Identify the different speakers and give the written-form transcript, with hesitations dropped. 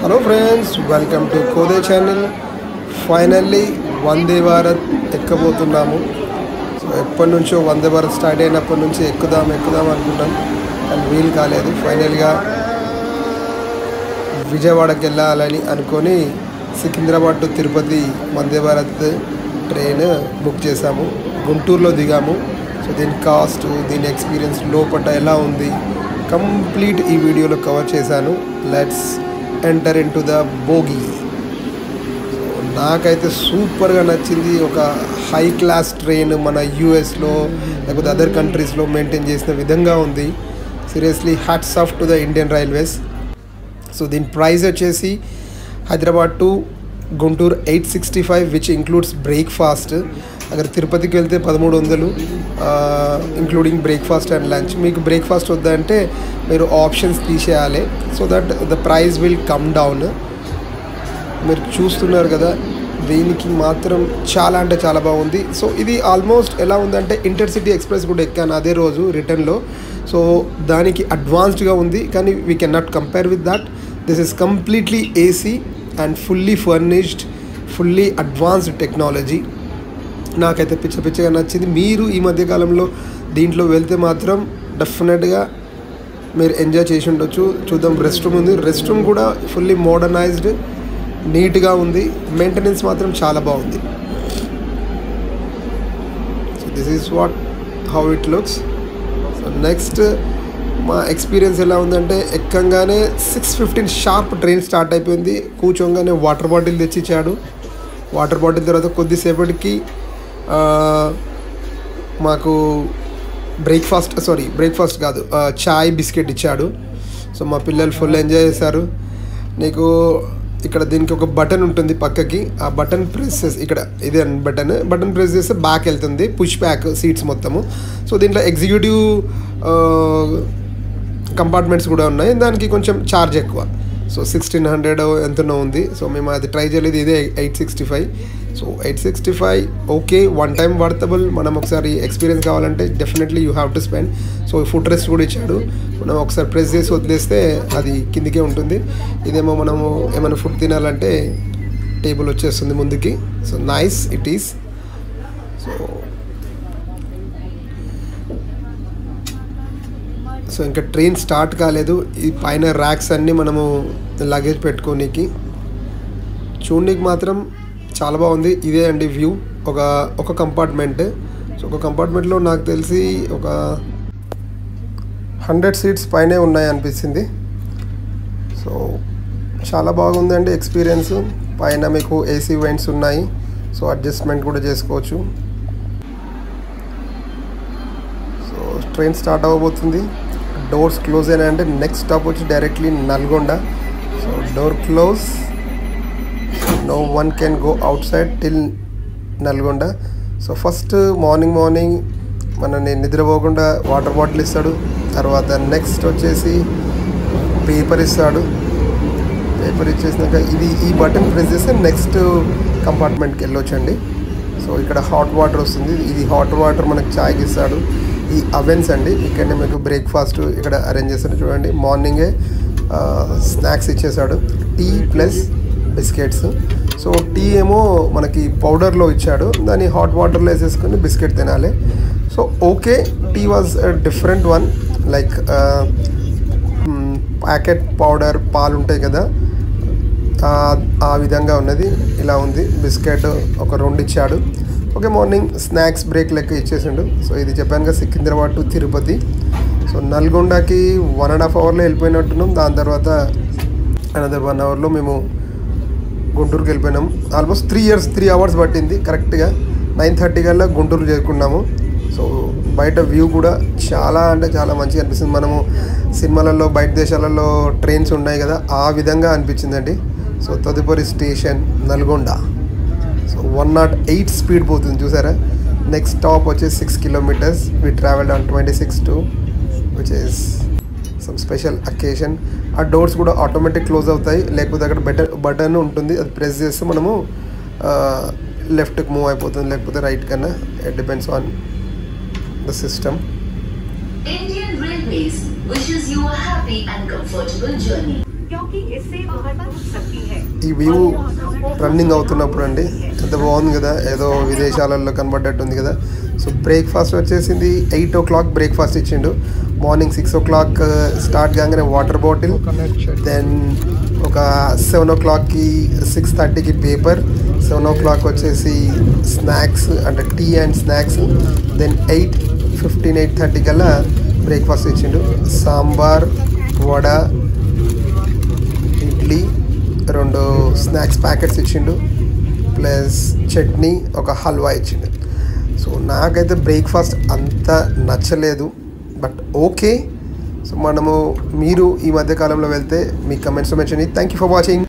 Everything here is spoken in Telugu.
Speaker 1: Hello friends, welcome to Kode channel. Finally, Vande Bharat ఎక్కబోతున్నాము. సో ఎప్పటి నుంచో వందే భారత్ స్టార్ట్ అయినప్పటి నుంచి ఎక్కుదాం అనుకున్నాం, కానీ వీలు కాలేదు. ఫైనల్గా విజయవాడకి వెళ్ళాలని అనుకొని Secunderabad to Tirupati Vande Bharat train book చేసాము. గుంటూరులో దిగాము. సో దీని కాస్ట్, దీని ఎక్స్పీరియన్స్ లోపల ఎలా ఉంది కంప్లీట్ ఈ వీడియోలో కవర్ చేశాను. Let's enter in to the bogie. నాకైతే సూపర్గా నచ్చింది. ఒక హై క్లాస్ ట్రైన్ మన యూఎస్లో లేకపోతే అదర్ కంట్రీస్లో మెయింటైన్ చేసిన విధంగా ఉంది. Seriously hats off to the Indian railways. So దీని ప్రైస్ వచ్చేసి Hyderabad to Guntur 865 which includes breakfast. అక్కడ తిరుపతికి వెళ్తే 1300 ఇంక్లూడింగ్ బ్రేక్ఫాస్ట్ అండ్ లంచ్. మీకు బ్రేక్ఫాస్ట్ వద్దంటే మీరు ఆప్షన్స్ తీసేయాలి, so that the price will come down. మీరు చూస్తున్నారు కదా, దీనికి మాత్రం చాలా అంటే చాలా బాగుంది. సో ఇది ఆల్మోస్ట్ ఎలా ఉందంటే ఇంటర్సిటీ ఎక్స్ప్రెస్ కూడా ఎక్కాను అదే రోజు రిటర్న్లో. సో దానికి అడ్వాన్స్డ్గా ఉంది, కానీ we can not compare with that. This is completely AC and fully furnished, fully advanced technology. నాకైతే పిచ్చగా నచ్చింది. మీరు ఈ మధ్యకాలంలో దీంట్లో వెళ్తే మాత్రం డెఫినెట్గా మీరు ఎంజాయ్ చేసి ఉండొచ్చు. చూద్దాం. రెస్ట్ రూమ్ ఉంది. రెస్ట్ రూమ్ కూడా ఫుల్లీ మోడర్నైజ్డ్, నీట్గా ఉంది. మెయింటెనెన్స్ మాత్రం చాలా బాగుంది. So this is how it looks. So next మా ఎక్స్పీరియన్స్ ఎలా ఉందంటే, ఎక్కంగానే 6:15 షార్ప్ ట్రైన్ స్టార్ట్ అయిపోయింది. కూర్చోగానే వాటర్ బాటిల్ తెచ్చిచ్చాడు. వాటర్ బాటిల్ తర్వాత కొద్దిసేపటికి మాకు బ్రేక్ఫాస్ట్ కాదు, చాయ్ బిస్కెట్ ఇచ్చాడు. సో మా పిల్లలు ఫుల్ ఎంజాయ్ చేశారు. నీకు ఇక్కడ దీనికి ఒక బటన్ ఉంటుంది పక్కకి, ఆ బటన్ ప్రెస్ చేసి, ఇక్కడ ఇదే బటన్ ప్రెస్ చేస్తే బ్యాక్ వెళ్తుంది, పుష్ బ్యాక్ సీట్స్ మొత్తము. సో దీంట్లో ఎగ్జిక్యూటివ్ కంపార్ట్మెంట్స్ కూడా ఉన్నాయి. దానికి కొంచెం ఛార్జ్ ఎక్కువ. సో 1600 ఎంతనో ఉంది. సో మేము అది ట్రై చేయలేదు. ఇదే 865. So 865 okay, one time worthable. మనం ఒకసారి ఎక్స్పీరియన్స్ కావాలంటే definitely you have to spend. So food rest కూడా ఇచ్చాడు. మనం ఒకసారి ప్రెస్ చేసి వదిలేస్తే అది కిందికే ఉంటుంది. ఇదేమో మనము ఏమైనా ఫుడ్ తినాలంటే టేబుల్ వచ్చేస్తుంది ముందుకి. So nice it is. So ఇంకా ట్రైన్ స్టార్ట్ కాలేదు. ఈ పైన ర్యాక్స్ అన్నీ మనము లగేజ్ పెట్టుకోనికి, చూడడానికి మాత్రం చాలా బాగుంది. ఇదే అండి వ్యూ. ఒక కంపార్ట్మెంట్. సో ఒక కంపార్ట్మెంట్లో నాకు తెలిసి ఒక 100 సీట్స్ పైనే ఉన్నాయి అనిపించింది. సో చాలా బాగుందండి ఎక్స్పీరియన్స్. పైన మీకు ఏసీ వెంట్స్ ఉన్నాయి. సో అడ్జస్ట్మెంట్ కూడా చేసుకోవచ్చు. సో ట్రైన్ స్టార్ట్ అవ్వబోతుంది. డోర్స్ క్లోజ్ అయినా అంటే నెక్స్ట్ స్టాప్ వచ్చి directly Nalgonda. So door close, no one can go outside till Nalgonda. So first morning మనని నిద్రపోకుండా వాటర్ బాటిల్ ఇస్తాడు. తర్వాత నెక్స్ట్ వచ్చేసి పేపర్ ఇస్తాడు. పేపర్ ఇచ్చేసినాక ఈ బటన్ ప్రెస్ చేస్తే నెక్స్ట్ కంపార్ట్మెంట్కి వెళ్ళొచ్చండి. సో ఇక్కడ హాట్ వాటర్ వస్తుంది. ఇది హాట్ వాటర్ మనకు చాయ్కి ఇస్తాడు. ఈ అవెన్స్ అండి, ఇక్కడనే మీకు బ్రేక్ఫాస్ట్ ఇక్కడ అరేంజ్ చేస్తాడు. చూడండి, మార్నింగే స్నాక్స్ ఇచ్చేసాడు, tea plus biscuits. So tea ఏమో మనకి పౌడర్లో ఇచ్చాడు, దాన్ని హాట్ వాటర్లో వేసేసుకొని బిస్కెట్ తినాలి. So okay, tea was different one, like packet powder పాలు ఉంటాయి కదా, ఆ విధంగా ఉన్నది. ఇలా ఉంది. బిస్కెట్ ఒక 2 ఇచ్చాడు. ఓకే, మార్నింగ్ స్నాక్స్ బ్రేక్ లెక్క ఇచ్చేసిండు. సో ఇది చెప్పానుగా సికింద్రాబాద్ టు తిరుపతి. సో నల్గొండకి 1.5 అవర్లో వెళ్ళిపోయినట్టున్నాం. దాని తర్వాత అనదర్ 1 అవర్లో మేము గుంటూరుకి వెళ్ళిపోయినాం. ఆల్మోస్ట్ 3 అవర్స్ పట్టింది. కరెక్ట్గా 9:30 కల్లా గుంటూరు చేరుకున్నాము. సో బయట వ్యూ కూడా చాలా అంటే చాలా మంచిగా అనిపిస్తుంది. మనము సినిమాలలో బయట దేశాలలో ట్రైన్స్ ఉన్నాయి కదా, ఆ విధంగా అనిపించిందండి. సో తదుపరి స్టేషన్ నల్గొండ. సో 108 స్పీడ్ పోతుంది చూసారా. నెక్స్ట్ స్టాప్ వచ్చేసి 6 kilometers. We travelled on 26 which is some special occasion. ఆ డోర్స్ కూడా ఆటోమేటిక్ క్లోజ్ అవుతాయి, లేకపోతే అక్కడ బటన్ ఉంటుంది, అది ప్రెస్ చేస్తే మనము లెఫ్ట్కి మూవ్ అయిపోతుంది, లేకపోతే రైట్ కన్నా. It depends on the system.
Speaker 2: Indian Railways wishes you a happy and comfortable journey.
Speaker 3: क्योंकि
Speaker 1: ఈ వ్యూ రన్నింగ్ అవుతున్నప్పుడు అండి ఎంత బాగుంది కదా, ఏదో విదేశాలలో కనబడ్డట్టుంది కదా. సో బ్రేక్ఫాస్ట్ వచ్చేసింది 8 o'clock బ్రేక్ఫాస్ట్ ఇచ్చిండు. మార్నింగ్ 6 o'clock స్టార్ట్ కాగానే వాటర్ బాటిల్, దెన్ ఒక 7 o'clockకి 6:30కి పేపర్, 7 o'clock వచ్చేసి స్నాక్స్ అంటే టీ అండ్ స్నాక్స్, దెన్ 8:15 8:30 కల్లా బ్రేక్ఫాస్ట్ ఇచ్చిండు. సాంబార్, వడ, ఇడ్లీ, 2 స్నాక్స్ ప్యాకెట్స్ ఇచ్చిండు, ప్లస్ చట్నీ, ఒక హల్వా ఇచ్చిండు. సో నాకైతే బ్రేక్ఫాస్ట్ అంత నచ్చలేదు, బట్ ఓకే. సో మీరు ఈ మధ్యకాలంలో వెళ్తే మీ కమెంట్స్లో మెన్షన్ చేయండి. Thank you for watching.